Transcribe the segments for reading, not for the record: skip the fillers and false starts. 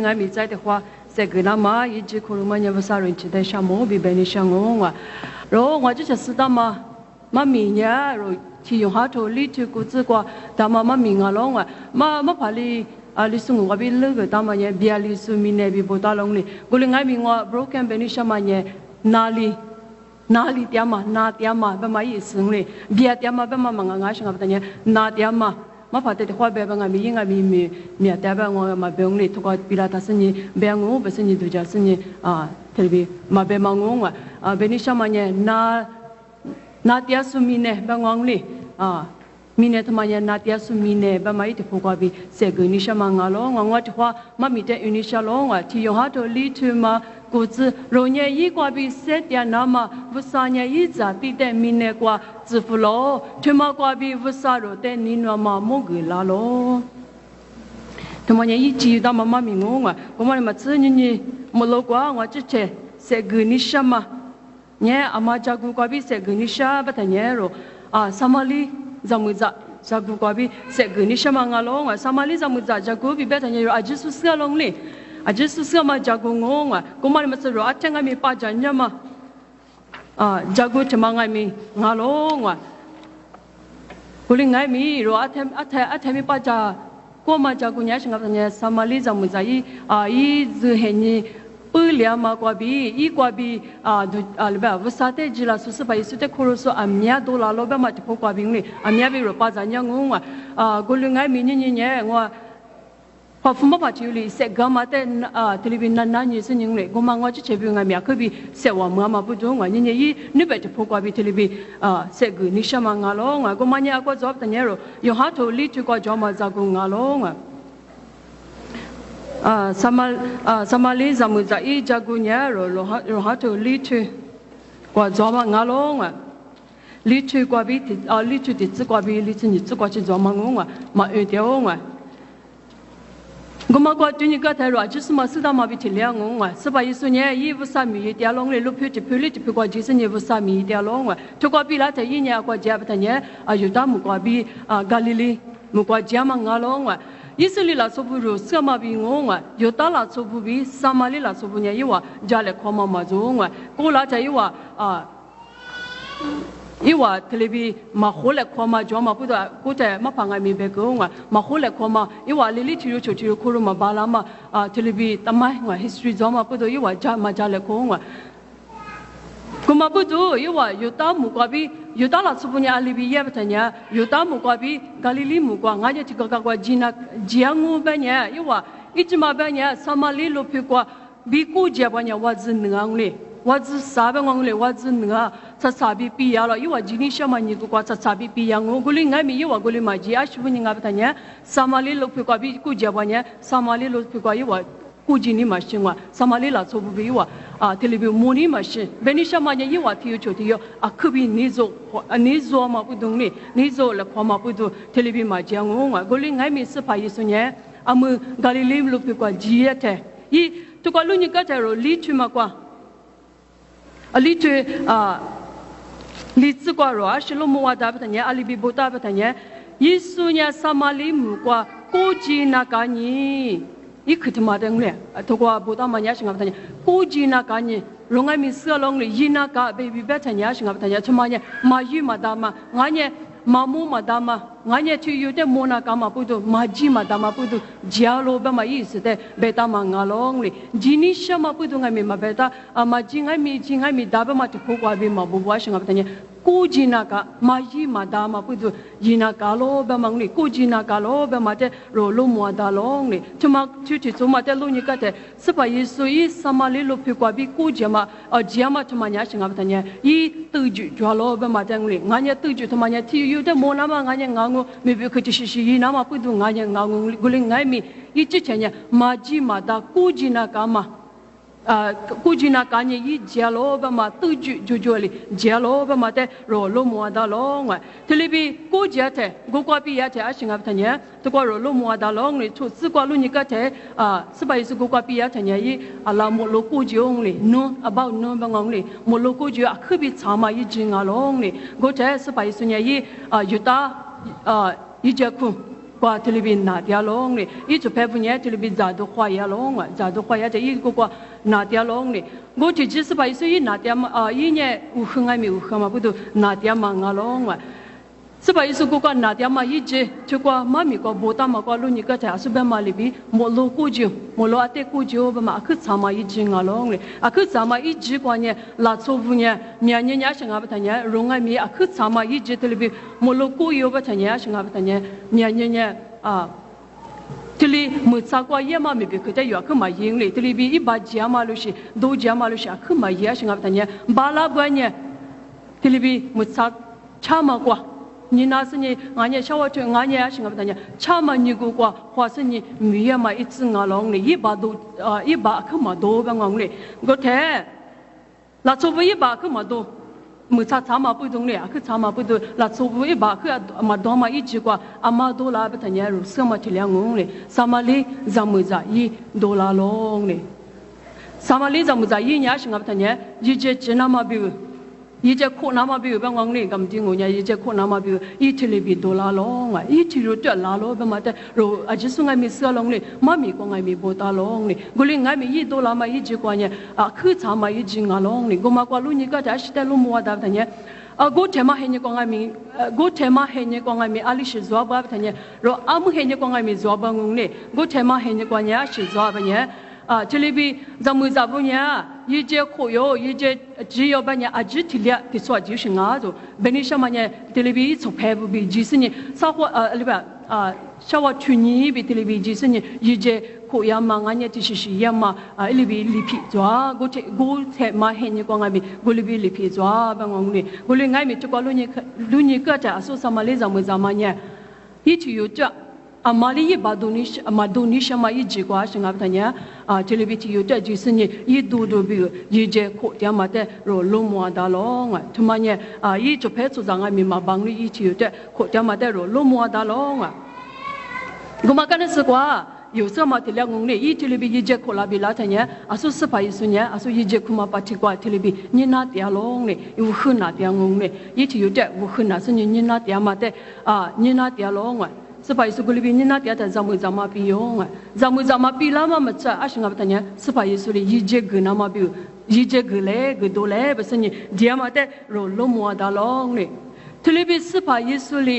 爱米在的话，这个那么一直可能嘛，也不少人期待项目比别人项目啊，然后我就知道嘛，明年然后提用下头里头估计过，但嘛明啊咯嘛怕你。li sungu kabi lege tamanya biar li sumine bi botalong li guli ngai mingwa broken benisha manye nali tiama na tiama ba mai sung li biar tiama ba ma manga sanga batanya na tiama ma pate de khwa be ba ngami yinga mi ta ba ngo ma beong li to ko pirata sni beangu ba sni duja sni telbi ma be mangu benisha manye na tia sumine ba ngong li mine tamanya natia sumine ba mai te pokwabi segunisha mangalo ngwa twa mamite unisha lo ngwa ti yo ha to li tu ma ko zi ro nye yi kwa bi set ya na ma vusanya yi za ti te mine kwa zi fu lo tu ma kwa bi vusa ro te ni no ma mo gu la lo tamanya yi ji da ma ma mi ngwa ko ma ma zi ni mo lo kwa ngwa chi che segunisha ma nye ama jagu kwa bi segunisha ba ta nye ro samali zamuza jagu kwabi seguni shamanga longa samali zamuza jagu bi betanya ro ajisu sia longli ajisu sia ma jagu ngonga kumari masro atenga mi pa janya ma jagu temanga mi ngalonga kulingai mi ro atem pa ja koma jagu nya singa tanya samali zamuza i zuheni ulia ma kwabi I kwabi alba vusate jila susu bai sute koroso amnya dola loba ma tipo kwabi ngi amnya bi ropa zanya ngwa golungai minyi nye ngwa pafuma patuli se gamate telebi nanani sunyingle goma ngwa chi chebi nga mya kbi se wa mama budu ngwa nyi yi nibe tipo kwabi telebi se gu nishama ngalo ngwa goma nya kwa job tanyero yo ha to li tu kwa joma za gu ngalo ngwa samali zamuza I jagunya ro hato litu kwa zoma ngalonga litu kwa bi litu ti kwa bi litu ni kwa chi zoma ngwa ma edeonga goma kwa tuni ka taro ajisu ma sida ma bi tilia ngwa saba yisu nye yi vusa mi dia long le lupu ti puli ti kwa jisu nye vusa mi dia long to kwa bi la ta yi nya kwa jia batanye ayuda mu kwa bi galili mu kwa jia ma ngalonga Isuli la soburu sama bingonga yota la sobubi samali la sobunya iwa jale koma mazonga kola ta iwa telebi mahole koma joma puda kute mapanga mi begonga mahole koma iwa lili tiru chotiru kuru mabalama telebi tamai nga history joma pudo iwa jale konga kuma pudo iwa yota mukabi yuta la supunya alibi ya betanya yuta mukwabi galili mukwa ngaje tikaka kwa jina jiangu banya iwa ichima banya samali lopi kwa biku jabanya wazin ngangle wazi sabe ngangle wazin nga sasabi piya la iwa jini shama ni kwa sasabi piya nguli ngami iwa guli maji ashbuni ngabetanya samali lopi kwa biku jabanya samali lopi kwa iwa kujini mashingwa samali la sobubi iwa telebi muni mashi benisha manya iwa tiyo chotiyo akubi nizo ma budungni nizo la kwama budu telebi majiangwa goli ngai mi sipa yisunya amu galili lupi kwa jiete I tukwa luni katero litu makwa litu litsu kwa ro ashilo muwa dabatanya alibi bota batanya yisunya samali mukwa kujina kanyi ikutma dengle tokwa boda manya singa batanya kujina kanyi ronga mi salong le yina ka baby betanya singa batanya chumanya mayu madama nganye mamu madama nganye tu yude mona kama pudu maji madama pudu jialo ba mai site beta mangalong le jinisha ma pudu ngami mabeta maji ngami daba ma tu kwa bi mabuwa singa batanya kujina ka maji madama pudu jina kalo ba mangli kujina kalo ba mate rolo muadalong le chuma chuchi chuma te luni ka te spa yesu I samali lo pikwa bi kujama jiama chumanya singa batanya I tuju jwalo ba matangli nganya tuju chumanya ti yu de mona ma nganya ngangu mi bi khiti shi na ma pudu nganya ngangu guling ngai mi I chichanya maji mada kujina kama kujina kanye I jalo ba ma tuju jujoli jalo ba ma te rolo muada longa telebi kujate gokwa pi yate ashinga batanya to ko rolo muada long ni chu si kwa lu ni ka te sibai su gokwa pi yate nya I ala mo lo kujong li no about no ba ngong li mo lo kuju akhubi chama I jinga long ni go te sibai su nya I yuta ijaku qua telebi na dia long ni I chu phe punya telebi za do khwa ya long wa za do khwa ya de I ko kwa na dia long ni go chi chi spa isu I na dia ma I nye u khanga mi u khama bu do na dia ma nga long wa spa isu ko kwa na dia ma I je chu kwa ma mi ko bo ta ma kwa lu ni ka cha su ba ma li bi mo lo ku ji mo lo ate ku ji ba ma khu cha ma I ji nga long ni a khu cha ma I ji kwa nye la cho bu nye mya nye nya sha nga ba ta nya ro nga mi a khu cha ma I ji telebi mo lo ku yo ba ta nya sha nga ba ta nya mya nye nya tili mutsa kwa ye ma mi bi kete yo khma yin le tili bi I ba jia ma lu shi do jia ma lu shi khma ye shinga ba nya ba la gwa nya tili bi mutsa cha ma kwa ni na se ni nga nya sha wa che nga nya shinga ba nya cha ma ni gu kwa hwa se ni mi ye ma I tsi nga long le I ba do I ba khma do ba ngong le go the la chu bu I ba khma do mutsa cha ma bu dong le a khu cha ma bu do la chu bu I ba khu ma do ma I ji kwa ama do la ba ta nya ru se ma ti liang ngong le samali zamu za I do la long le samali zamu za I nya shin ga ba ta nya yi je jina ma bi yi je kho na ma bi ba ngong le gam ti ngo nya yi je kho na ma bi I ti le bi do la long wa I ti ru twa la lo ba ma ta ro a ji su ngai mi se long le ma mi ko ngai mi bo ta long le go le ngai mi yi do la ma yi ji kwa nya a khu cha ma yi ji nga long le go ma kwa lu ni ka ja shi ta lu mo wa da ta nya go tema he ni ko ngai mi go tema he ni ko ngai mi ali shi zwa ba ta nya ro am he ni ko ngai mi zwa ba ngung le go tema he ni ko nya shi zwa ba nya telebi zamu za bu nya yi je kho yo yi je ji yo ba nya a ji ti lia ti so ji shi nga zo beni sha ma nya telebi chu phe bu bi ji si ni sa ho li ba sha wa chu ni bi telebi ji si ni yi je kho ya ma nga nya ti shi shi ya ma li bi li phi zwa go the ma he ni ko nga bi go li bi li phi zwa ba ngong ni go li ngai mi chu ko lu ni ka cha so sa ma le zamu za ma nya yi ti yo cha amali yi badunish amadunish ma yi ji kwa shinga ba nya telebi ti yo ta ji sin yi du du bi yi je kho ya ma de ro lo mo da lo nga thuma nya yi chu phe chu za nga mi ma bang li yi ti yo ta kho ya ma de ro lo mo da lo nga guma ka ne se kwa yo sa ma te la ngong ne yi telebi yi je kho la bi la ta nya asu se pa yi su nya asu yi je kuma pa ti kwa telebi ni na tia long ne yu khu na tia ngong ne yi ti yo ta wu khu na su ni na tia ma de ni na tia long nga spa isu guli bi ni na tia ta zamu zama pi yong zamu zama pi la ma cha a shinga ba ta nya spa isu li yi je gu na ma bi yi je gu le gu do le ba se ni dia ma te ro lo mo da long ne tuli bi spa isu li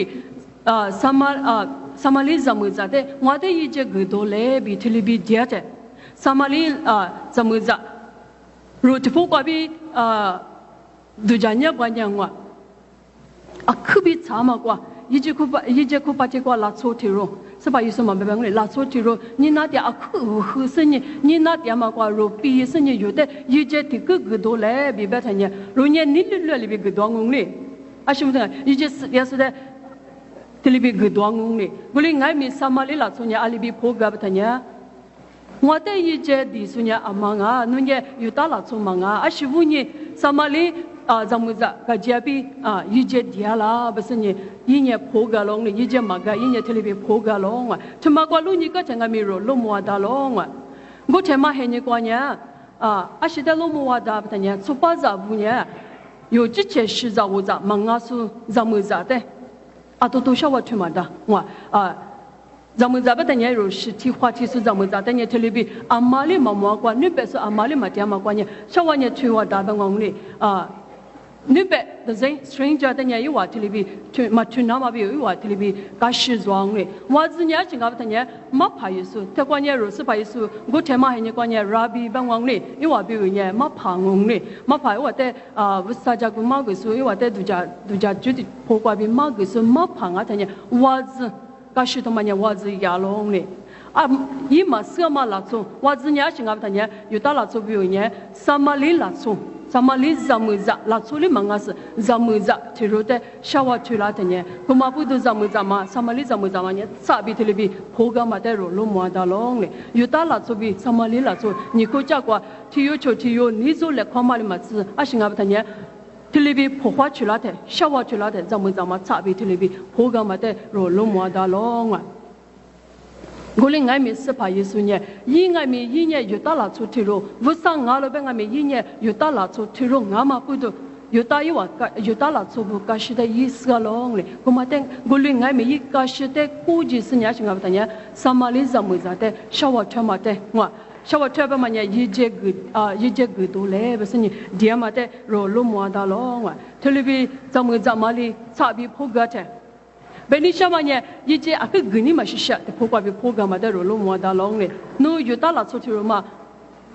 samali zamu za te ngwa te yi je gu do le bi tuli bi dia te samali zamu za ro ti po kwa bi du ja nya kwa nya ngwa a khu bi cha ma kwa yi je ku pa ti kwa la cho ti ro se ba yi so ma be bang le la cho ti ro ni na dia a khu hu se ni na dia ma kwa ro pi se ni yu de yi je ti gu gu do le bi ba ta nya ro nye ni lu le bi gu do ngong le a shi mu de yi je ya se de ti li bi gu do ngong le gu li ngai mi sa ma le la cho nya a li bi pho ga ba ta nya ngwa te yi je di su nya a ma nga nu nye yu ta la cho ma nga a shi wu ni sa ma le zamu za ka jia bi yi je dia la ba se ni yi nye pho ga long ni yi je ma ga yi nye tele bi pho ga long wa thma kwa lu ni ka changa mi ro lo mo da long wa go the ma he ni kwa nya a shi da lo mo wa da ba ta nya chu pa za bu nya yo ji che shi za wo za ma nga su zamu za de a to sha wa thma da wa zamu za ba ta nya ro shi ti hwa ti su zamu za da nya tele bi amali ma mo kwa ni be su amali ma tia ma kwa nya sha wa nya thwa da ba ngong ni ni be the stranger da nya yi wa tili bi ma tu na ma bi yi wa tili bi ka shi zwang le wa zi nya chin ga ba ta nya ma pa yi su te kwa nya ro su pa yi su go te ma he nya kwa nya rabi bang wang le yi wa bi yi nya ma pa ngong le ma pa yi wa te wu sa ja gu ma gu su yi wa te du ja ju di po kwa bi ma gu su ma pa nga ta nya wa zi ka shi to ma nya wa zi ya long le yi ma se ma la chu wa zi nya chin ga ba ta nya yu ta la chu bi yi nya sa ma li la chu samali zamu za la chuli mangas zamu za tirote shawa chula tanya kuma budu zamu za ma samali zamu za ma nya sa bi telebi phoga ma de ro lo mo da long le yuta la chubi samali la chu ni ko cha kwa tiyo cho tiyo ni zo le khoma le ma chi a shinga ba tanya telebi phwa chula te shawa chula te zamu za ma sa bi telebi phoga ma de ro lo mo da long goli ngai mi se pa yesu nye yi ngai mi yi nye yuta la chu ti ro vu sang nga lo be ngai mi yi nye yuta la chu ti ro nga ma pu do 有大一晚有大了做不干是的意思个咯嘞，我们等我另外没一干是的估计是伢是个不伢，什么哩怎么子的，小我车嘛的我。小我这边嘛，一节个多嘞，不是你点嘛的，肉肉么的咯哇，这里边咱们哩差别破个的，本来什么呢？一节个你嘛是啥的，破个嘛的肉肉么的咯嘞，侬有大了出去嘛，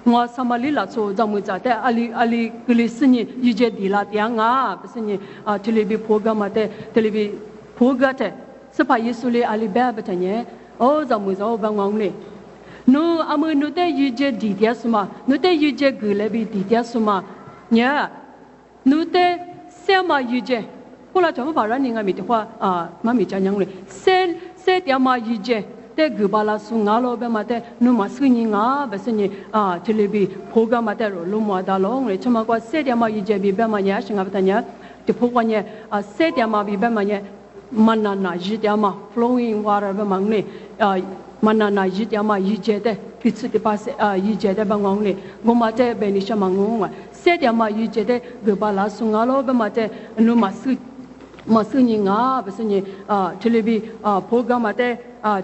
我什么哩了出咱们在的，阿里个里是你一节地了点啊，不是你这里边破个嘛的，这里边破个的，是怕耶稣哩阿里边不的呢，咱们在办公嘞。no amu no te yuje ditia suma no te yuje glebi ditia suma nya no te sema yuje kula chama para ni nga mi de hwa ma mi cha nyang le se tia ma yuje te gbala su nga lo be ma te no ma su ni nga ba se ni telebi phoga ma te lo ma da long le chama kwa se tia ma yuje bi be ma nya shinga ba ta nya te phoga nya se tia ma bi be ma nya manana jitia ma flowing water be mang le manana jitia ma yije de pitsu de pas yije de bangong le goma te be ni shama ngwa se dia ma yije de gbala su nga lo be ma te no ma su ni nga ba se ni telebi phoga ma te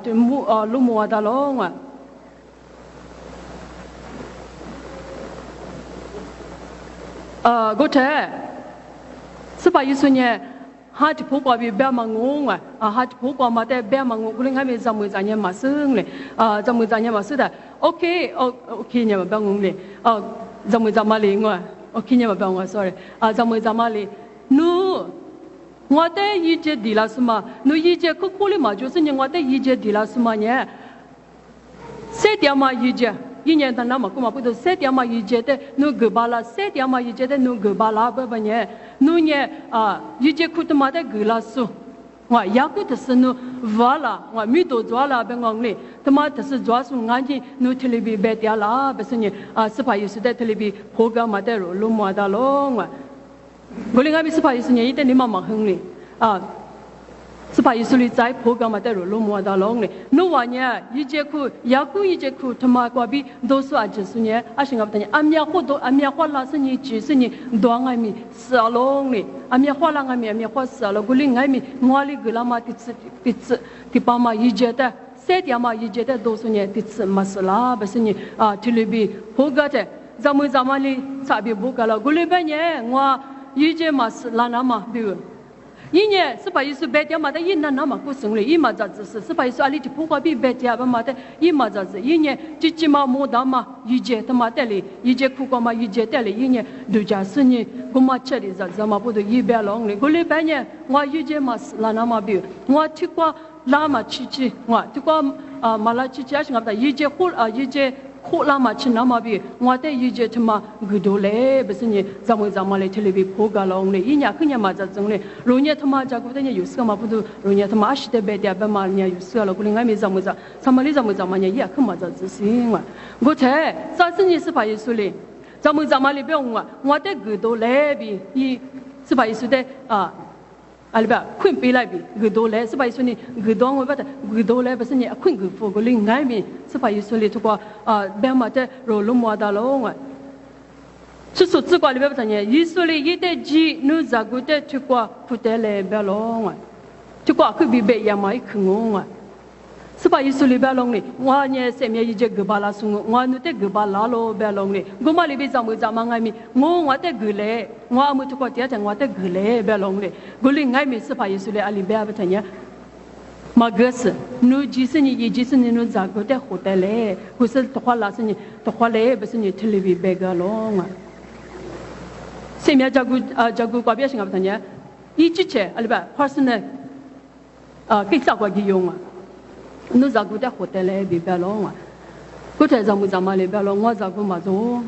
te mu lu mo da lo ngwa go te spa yisu nye ha ti pho kwa bi ba ma ngwa ha ti pho kwa ma te ba ma ngwa kuling ha me za mu za nya ma sung le za mu za nya ma su da okay nya ba ngong le za mu za ma le ngwa okay nya ba ngwa sorry za mu za ma le nu ngwa te yi je di la su ma nu yi je ko ko le ma jo su nya ngwa te yi je di la su ma nya se dia ma yi je一年的那么我们不都三点嘛一节的，侬个巴拉三点嘛一节的，侬个巴拉不呢？侬呢一节苦的嘛的个拉苏，我雅苦的是侬瓦拉，我米多抓拉别讲嘞，他妈的是抓苏眼睛，侬特别别掉啦，不是呢是怕有时的特别破个嘛的罗嘛的咯，我另外是怕有时呢一点你妈妈哼嘞是怕耶稣里在破格嘛的罗摩的龙嘞，侬话呢？一节苦，雅苦一节苦，他妈过比多数阿就是呢，阿是我不等阿米亚花多，阿米亚花拉是你就是你多阿米死龙嘞，阿米亚花拉阿米花死了，古里阿米我里古拉嘛第八嘛一节的，三点嘛一节的多数呢第次嘛是啦，不是你特别破格的，咱们里差别不高了，古里边呢我一节嘛是拉那嘛对。一年是把耶稣白掉嘛的，一年那么过生了，一嘛咋子是把耶稣阿里就不过比白掉吧嘛的，一嘛咋子一年就嘛莫打嘛，一节他妈的嘞，一节苦过嘛，一节的嘞，一年度假是呢，我嘛吃的咋子嘛不都一百long嘞，我礼拜呢我一节嘛是拉那么比，我去过拉嘛去，我去过马拉去还是我的一节苦一节。苦拉嘛吃那么比，我的一节他妈个多嘞，不是你咱们来特别破个龙嘞，一年去年嘛在种嘞，如年他妈家古的呢有时嘛不都，如年他妈是的白点白嘛呢有时了，古另外没咱们里咱们呢也去嘛在执行嘛，我猜啥子呢是怕耶稣嘞，咱们里边我的个多嘞比，一是怕耶稣的阿里边困背来比个多来，是把耶稣呢个多我把它个多来不是你困个富个另外面，是把耶稣呢通过别嘛的罗罗摩达罗我，是说只管里边不是呢，耶稣呢一代基努扎古的通过不得来别罗我，通过可比别样嘛一看我。是把耶稣里边弄的，我呢前面一节个巴拉松，我那得个巴拉罗边弄的，我嘛里边咱们爱咪，我得个嘞，我阿木图过第二天我得个嘞边弄的，我里爱咪是把耶稣里阿里边不谈呀，嘛个是，侬即使你也即使你侬咋个得活得嘞，可是的话拉是你的话嘞，不是你特别别个弄啊，前面照顾过边是不谈呀，一之前阿里边花是呢，给啥过去用啊？侬照顾的活得来比别long啊，我在咱们里边long，我照顾嘛做，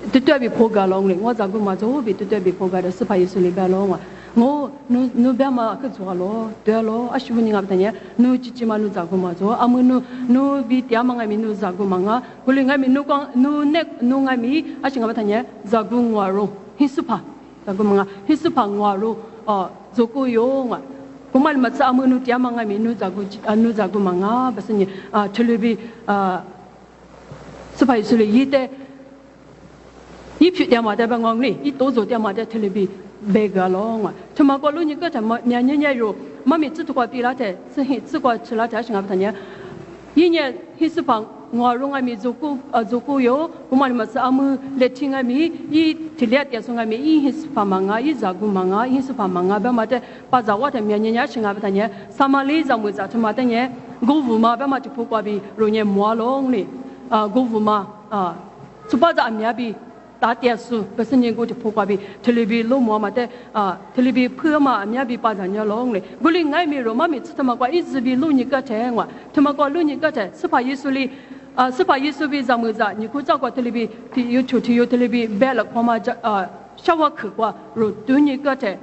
对比破格long嘞，我照顾嘛做比对比破格的是怕耶稣里边long啊，我侬别嘛去做咯，对咯，阿叔你讲的呢，侬自己嘛侬照顾嘛做，阿么侬比爹嘛爱咪侬照顾嘛啊，我另爱咪侬讲侬爱咪，阿叔讲的呢，照顾我咯，很super，照顾嘛啊，很super我咯，做过用啊。我们嘛，咱们努点嘛，我们努照顾嘛啊，不是你特别是怕是嘞，一一批点嘛在办公里，一多做点嘛在特里比别个咯嘛。他妈个路你个怎么年肉，妈咪只多个比拉在，只个吃拉在什么不呢？一年黑是帮我用阿咪做过哟，我们嘛是阿姆来听阿咪，一提来点送阿咪，一黑是帮忙啊，一照顾忙啊，一是帮忙啊，别嘛在把早我在年什么不呢？三马里怎么在他妈的呢？我父妈别嘛就不过比容易摸龙哩，我父妈就把咱们比。打点数，不是人过就破挂比，特里比老毛嘛的特里比破嘛，人比把人家弄嘞。我哩爱米肉嘛，每次他妈挂一直比路你个钱哇，他妈挂路你个钱，是怕耶稣哩是怕耶稣比咱们咋？你可找个特里比，有出去有特里比白了，光嘛小我去挂，肉对你个钱。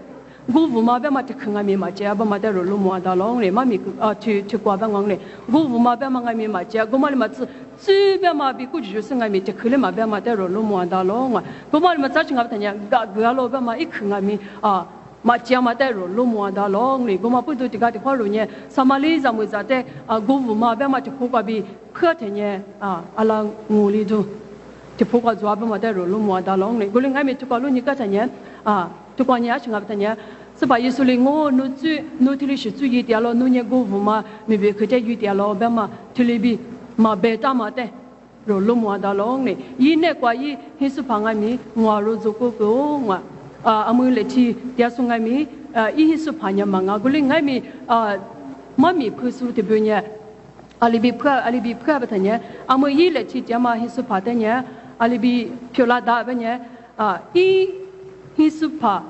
我父妈别嘛就看俺咪嘛，这阿爸嘛在路路毛大弄嘞，妈咪去挂办公嘞。我父妈别嘛俺咪嘛，这我嘛哩嘛只。随便嘛，比过去就是俺们这口里嘛，别嘛在罗路摸到了我，我嘛嘛早起俺们讲，个老别嘛一看俺们嘛家嘛在罗路摸到了哩，我嘛不都这个的话路呢，什么里咱们在的我父嘛别嘛就破挂比破天呢阿拉屋里头就破挂做别嘛在罗路摸到了哩，我哩俺们这个路你个天呢这个年是俺们呢。是把耶稣哩我努体力是注意点了，努年我父嘛没别去在有点了，别嘛体力比。嘛别打嘛的，罗路摸到了呢。伊那关于黑是旁阿米，我罗做个我阿姆来去点送阿米伊黑是旁人嘛，我哩阿米妈咪不是的边呢，阿里比不不的呢，阿姆伊来去点嘛黑是旁的呢，阿里比漂亮大的呢伊黑是旁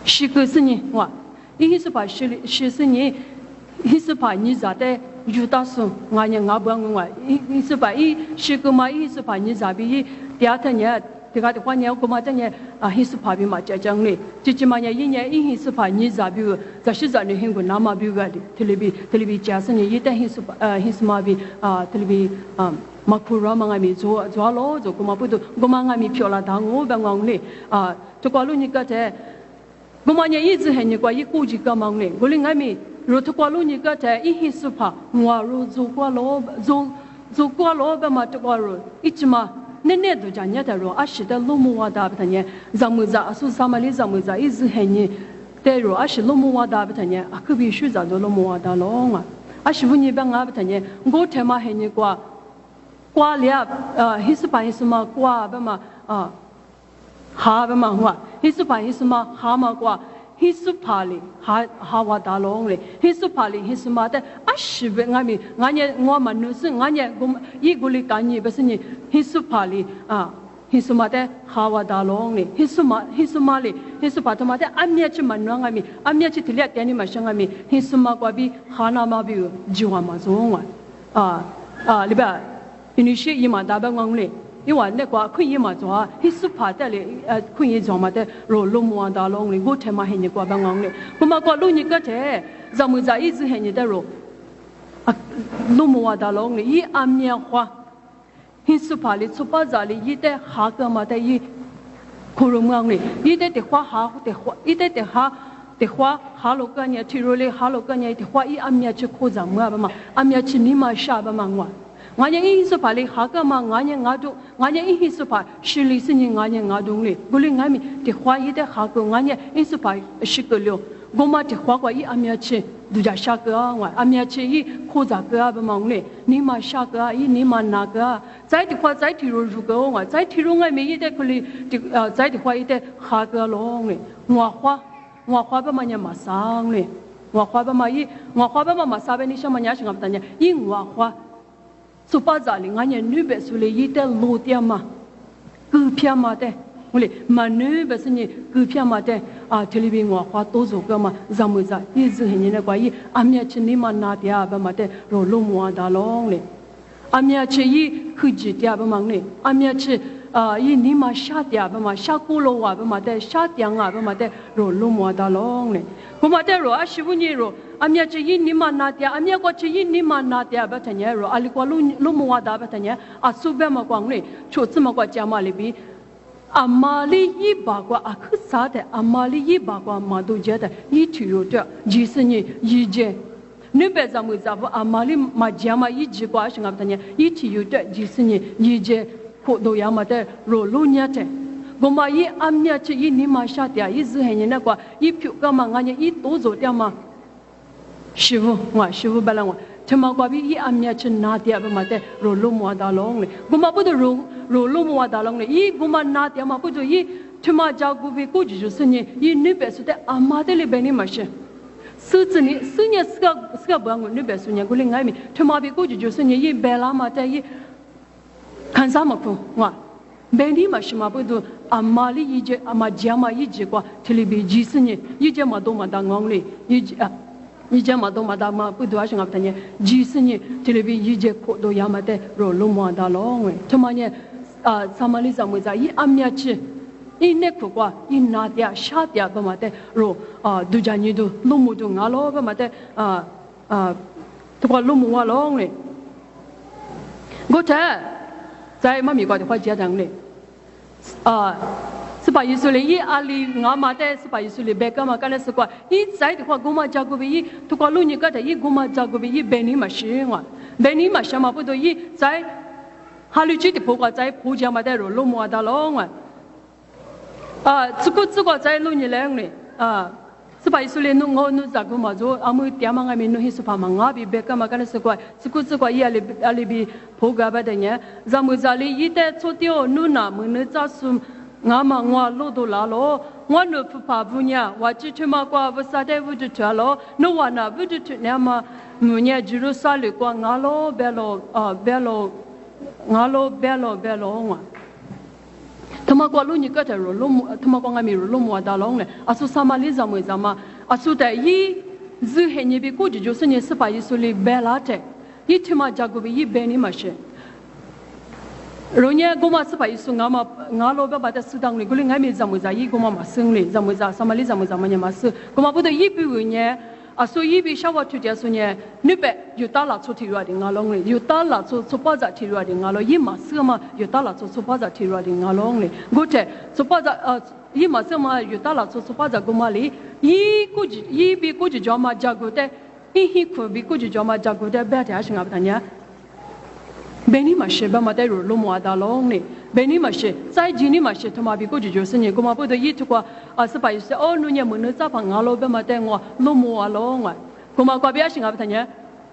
是个是呢，哇，伊黑是旁是呢，黑是旁你咋的？有打算，俺也不我，一是把一是个嘛，一是把你咋比第二天呢，这个的话呢，我嘛这呢一是怕比嘛家长嘞，这嘛呢一年一是把你咋比，这是咱的很多那么比个的，特别加上呢，一旦一是嘛比特别嘛苦劳嘛俺们做了做，我嘛不都，我嘛俺们漂亮当我帮我嘞这个路你个在，我嘛呢一直很你个一估计个忙嘞，我哩俺们。如果过路你个在一黑是怕，我如做过路吧嘛，这个路一直嘛，那都讲人家路，是的路木瓦达不他呢，咱们在说什么哩？咱们在一直很呢，但路是路木瓦达不他呢，可必须在路木瓦达路嘛，是不你帮我不他呢，我他妈很呢挂了黑是怕是嘛挂吧嘛哈吧嘛话，黑是怕是嘛哈嘛挂。黑是怕哩，哈瓦大龙嘞，黑是怕哩，黑是嘛的，是不？俺也我们女生，俺也我一个哩干你不是你，黑是怕哩黑是嘛的哈瓦大龙嘞，黑是嘛哩，黑是怕他妈的，俺们去问俺们，俺们去提了点你们想俺们，黑是嘛过比哈那嘛比就话嘛做里边，你说伊嘛大半讲嘞。因为那个可以嘛做，黑是怕的嘞，可以做嘛的，罗路摸到龙嘞，我他妈很你过办公嘞，我嘛过路你个这，咱们在一直很你的罗，路摸到龙嘞，一安面花，黑是怕嘞，出巴扎嘞，一代哈个嘛的一，可容易嘞，一代的花哈的花，一代的花哈罗个呢，提罗嘞哈罗个呢的花一安面去扩张嘛嘛，安面去你嘛啥吧嘛我。俺家一是怕哩，哈个嘛，俺家一是怕，是哩是你俺家东哩，不哩俺们的花一的哈个，俺家一是怕是个了，我嘛的花个一阿面去，都叫啥个我阿面去一扩杂个不忙哩，你嘛啥个一你嘛哪个，再的话再提入个我，再提入俺们一的可哩的再的话一的哈个咯哩，我花不嘛也嘛上哩，我花不嘛嘛上边你什么伢是俺不的，因我花。苏巴扎里，俺家女白苏里一代老爹嘛，狗片嘛的，我哩嘛女白是你狗片嘛的这里边我花多做个嘛，咱们在一直很那个伊，阿面去你嘛拿点吧嘛的，罗路摸到龙哩，阿面去伊去几点吧嘛哩，阿面去伊你嘛下点吧嘛，下锅炉啊吧嘛的，下点吧嘛的，罗路摸到龙哩，我嘛的罗15年罗。阿米去伊尼玛拿点，阿米过去伊尼玛拿点不成年，阿里过路木瓦达不成年，苏边嘛光嘞，出这么过家嘛里边，阿玛里一把过可啥的，阿玛里一把过嘛都觉得一提有的，就是你一件，你别咱们阿玛里嘛家嘛一直过什么不成年，一提有的就是你一件，苦都要么的罗路伢的。我嘛一暗伢去一尼玛下掉，一只黑人那个一票干嘛俺伢一多走掉嘛。师傅不来我。他妈瓜比一暗伢去拿掉不嘛的罗路莫达龙嘞，我嘛不得罗路莫达龙嘞，一我嘛拿掉嘛不得一他妈家古比估计就是你一那边说的阿妈的里边你嘛是，是子你是你是个不我那边说你过来外面，他妈比估计就是你一白拉嘛的一看啥嘛不哇，白你嘛是嘛不得阿妈里一节阿妈家嘛一节瓜，这里边几十年一节嘛都嘛当昂嘞一节啊。一家嘛都嘛大嘛不多少个人，几十年这里边一家可多样嘛的，罗路嘛大龙哎，他妈呢萨马里萨姆在一阿米亚去，一那苦瓜一拿掉下掉不嘛的，罗杜家尼都路木都阿罗不嘛的这个路木阿龙嘞，我在妈咪瓜的话家长嘞18岁一阿里我嘛的18岁白个嘛，干了是quoi？一在的话，我嘛照顾比一，tu qua路你个的一，我嘛照顾比一，白你嘛是我，白你嘛什么不多一，在哈里去的婆个在婆家嘛的路么的龙这个在路你来呢18岁弄我弄咋个嘛做，阿姆爹妈我们弄些什么嘛，比白个嘛干了是quoi？这个一阿里比婆个吧的呢，咱们这里一代做掉弄哪么弄咋说？我嘛我路都来了，我那不怕不呢，我只他妈过不啥的不就去了，那我那不就去那么，我呢就是啥里过我了别了我，他妈过路你个在路木，他妈过我没路木大龙嘞，说啥嘛里怎么嘛，说的一日黑你比估计就是你18岁里别拉的，一他妈家个比一别你嘛是。Ronya goma sepa isu ngalo ba bata sudang ni guling ngami zamu za yi goma masung ni zamu za samali zamu zamanya masu goma budo yi biunya aso yi bi shawa tu dia sunya nipe yutala chu ti ruwa de ngalong ni yutala chu chupa za ti ruwa de ngalo yi masu ma yutala chu chupa za ti ruwa de ngalong ni gote chupa za yi masu ma yutala chu chupa za goma li yi bi kuji jama jagote hi ku bi kuji jama jagote ba ta shinga batanya Beni mashe ba mata ro lo mo da long ni beni mashe sai ji ni mashe thoma bi ko ju ju sin ye ko ma bo de yi tu kwa pa yi se o nu nya mo ne za pa nga lo ba mata ngo lo mo a lo nga ko ma kwa bia shin ga ba nya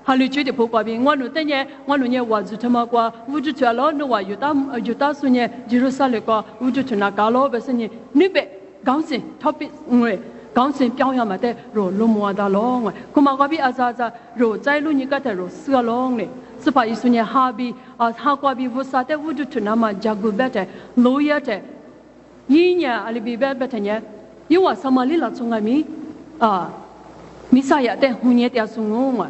ha lu ju de po kwa bi ngo nu te nye ngo nu nye wa zu thoma kwa wu ju chwa lo no wa yu ta su nye Jerusalem kwa wu ju thuna ka lo ba sin ye ni be gang sin topic ngwe gang sin pyao ya ma de ro lo mo da lo nga ko ma kwa bi a za ro zai lu ni ka de ro su lo ni18岁呢，哈瓜比乌萨的乌就去那么加古贝的，路亚的，一年阿里比贝贝的呢，因为什么里了从阿米米萨亚的红叶的送我嘛，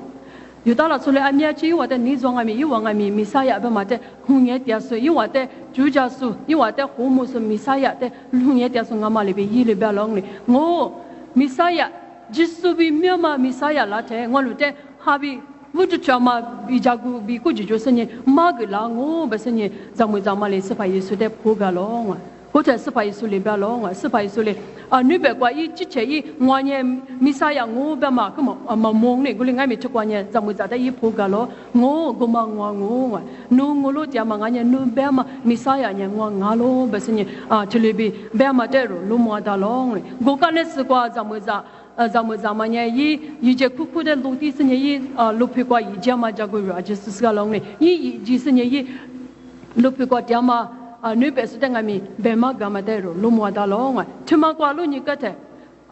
有到了出来阿米去我的你从阿米，因为阿米米萨亚贝嘛的红叶的送，因为的主家属，因为的红木是米萨亚的红叶的送阿嘛里边伊里边啷哩，我米萨亚，只是比咩嘛米萨亚拉的，我路的哈比。我就讲嘛，比较古比过去就是你马个啦，我不是你咱们嘞18岁的破个了嘛，或者18岁里边了嘛，18岁嘞你别怪一之前一我呢米啥呀，我别嘛个嘛忙呢，我另外没去过呢，咱们在的一破个了，我嘛我，我lo dia嘛俺呢，别嘛米啥呀呢，我lo不是你这里边别嘛的路嘛的了嘞，我刚才是过咱们在。zamanya yi je kuku de luti senya yi lupi kwa yi jama jago raja susalong ne yi ji senya yi lupi kwa jama ne besu de ngami bema gama de ro lumwa da long thuma kwa lu ni ka the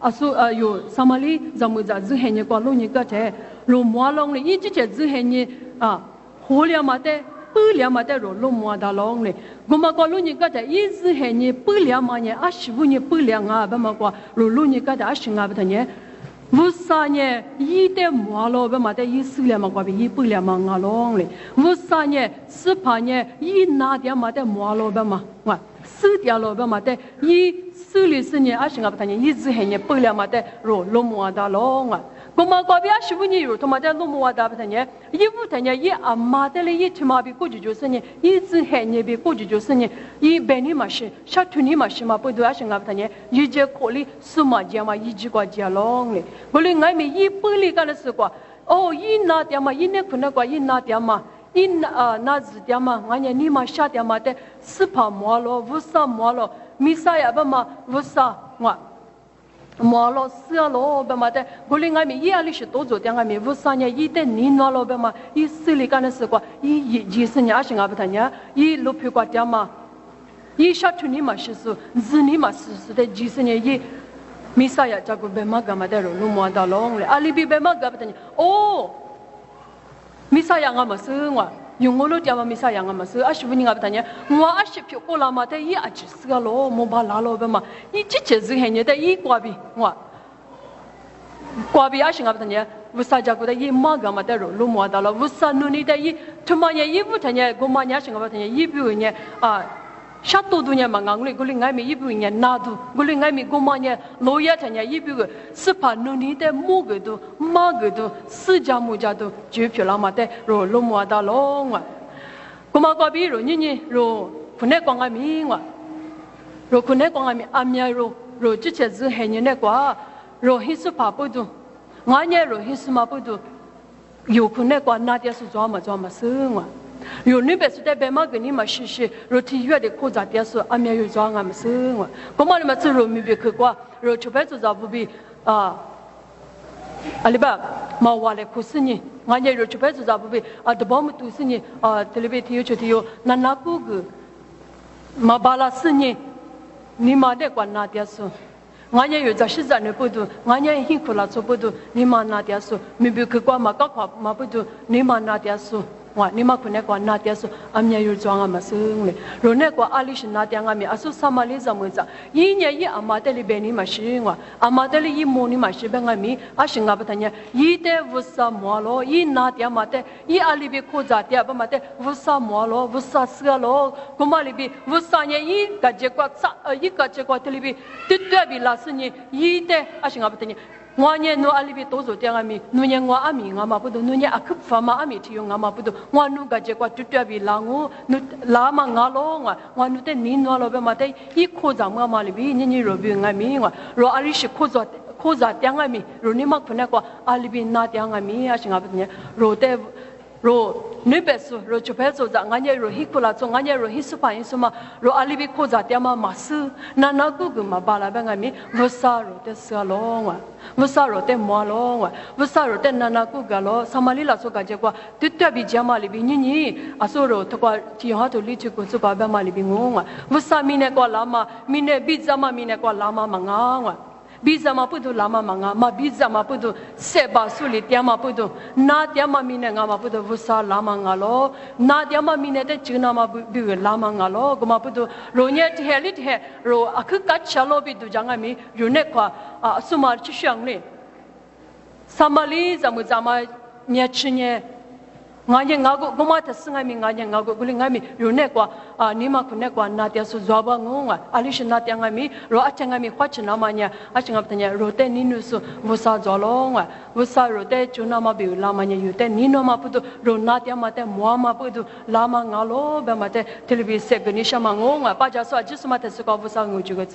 asu yo samali zamuza zu henye kwa lu ni ka the ro mwa long ne yi ji che zu henye ho lia ma de pu lia ma de ro lumwa da long ne goma kwa lu ni ka the yi zu henye pu lia ma ne ashibu ni pu lia nga ba ma kwa ro lu ni ka da ashinga ba ne Vusanya ide mwalo be mate yi sile ma kwa bi yi pule ma ngalong le Vusanya sipanya yi na dia mate mwalo be ma wa su dia lo be mate yi suli sinye ashinga batanya yi zihenye pule mate ro lo mwa da longa Goma kwa bi ashibunyi ro to mate lo mwa da batanya yi vutanya yi amate le yi tima bi kuju jo sinye yi zihenye bi kuju jo sinye yi beni ma shi shatuni ma shi ma po do ashinga batanya yi je kholi suma jama yi ji kwa dia long le Goli ngai me yi puli ka na su kwa oh yi na tia ma yi ne khuna kwa yi na tia ma in na zdiama nganya ni ma sha dia ma te sipa mo lo vusa mo lo misa ya ba ma vusa ngwa mo lo sia lo ba ma te gulinga mi ya li shi do zo dia nga mi vusa nya yi te ni no lo ba ma yi sili ka na se kwa yi ji se nya shi nga ba ta nya yi lo phi kwa dia ma yi sha tu ni ma shi su zi ni ma su de ji se nya yi misa ya ja go be ma ga ma de ro lu mo da long le ali bi be ma ga ba ta nya oh misa ya nga ma su ngwa yung lo dia ma misa ya nga ma su a shi bu ni nga ba ta nya ngwa a shi phi ko la ma te yi a ji se ga lo mo ba la lo ba ma yi ji che zi he nya de yi kwa bi ngwa kwa bi a shi nga ba ta nya vusa ja go de yi ma ga ma de ro lu mo da lo vusa nu ni de yi tu ma nya yi bu ta nya go ma nya shi nga ba ta nya yi bu nya a sha to du nya ma ngang le go li ngai mi yi bu nya na du go li ngai mi go ma nya lo ya ta nya yi bu ge si pa nu ni de mo ge du ma ge du si ja mu ja du ju pyo la ma de ro lu mo da lo ngwa go ma kwa bi ro ni ni ro ku ne kwa ngai mi ngwa ro ku ne kwa ngai mi a mya ro ji che zi he ni ne kwa ro hi su pa bu du nga nya ro hi su ma bu du yo ku ne kwa na dia su zwa ma se ngwa有那边是在白马给你们试试，肉体越的扩展点数，俺们有装俺们生活。我们你们吃肉米别去过，肉出牌做咋不比啊？阿里巴马瓦来苦死你，俺家肉出牌做咋不比啊？都把我们毒死你啊！这里边体有就体有，那哪个马巴拉死你，你妈的管哪点数？俺家有在市场内不读，俺家辛苦了做不读，你妈哪点数？米别去过马高考马不读，你妈哪点数？wa ni ma khune kwa na tia su amnya yu zwanga ma sung le ro ne kwa alish na tia nga mi asu samali zamu za yi nya yi amate li beni ma shi ngwa amate li yi mo ni ma shi ba nga mi a shi nga ba ta nya yi te vusa mo lo yi na tia ma te yi ali bi ko za tia ba ma te vusa mo lo vusa sa lo ko ma li bi vusa nya yi ga je kwa sa yi ga je kwa te li bi tu tu bi la su ni yi te a shi nga ba ta nya我呢，我阿里边多做点阿米，我呢我阿米我嘛不懂，我呢阿克法嘛阿米提用我嘛不懂，我努个结果绝对比拉我，努拉嘛我咯我努得你我咯别嘛得，一扩张我嘛里边你罗边阿米我，若阿里是扩张点阿米，若你嘛可能个阿里边那点阿米啊，是阿不呢，若得。ro ne besu ro chupeso za nganya ro hikula so nganya ro hisupa insuma ro alibi khoza tema masu na na ku gu ma bala ba ngami vusa ro te salonga vusa ro te molonga vusa ro te na na ku ga lo samali la so ga je kwa tutya bi jama li bi ni asoro to kwa ti ha to li chu ko so ba ba ma li bi ngonga vusa mi ne kwa lama mi ne bi jama mi ne kwa lama manga biza ma pudu lama manga ma biza ma pudu seba suli tiama pudu na tiama mine nga ma pudu vusa lama nga lo na tiama mine te chuna ma bi lama nga lo goma pudu ro nye thelit he ro akhu ka chalo bi du janga mi rune kwa sumar chishang le samali zamu zama nya chinye nganye ngago goma ta singa mi nganye ngago guli ngami rune kwa nima kune kwa na tia su zwaba ngonga alish na tia ngami ro achanga mi khwachna manya achanga tanya ro te ninu su vusa zolonga vusa ro te chuna ma bi la manya yute nino ma pudu ro na tia ma te mo ma pudu lama ngalo ba ma te telebi se gnisha ma ngonga pa ja so ajisma te su ko vusa ngu ju ge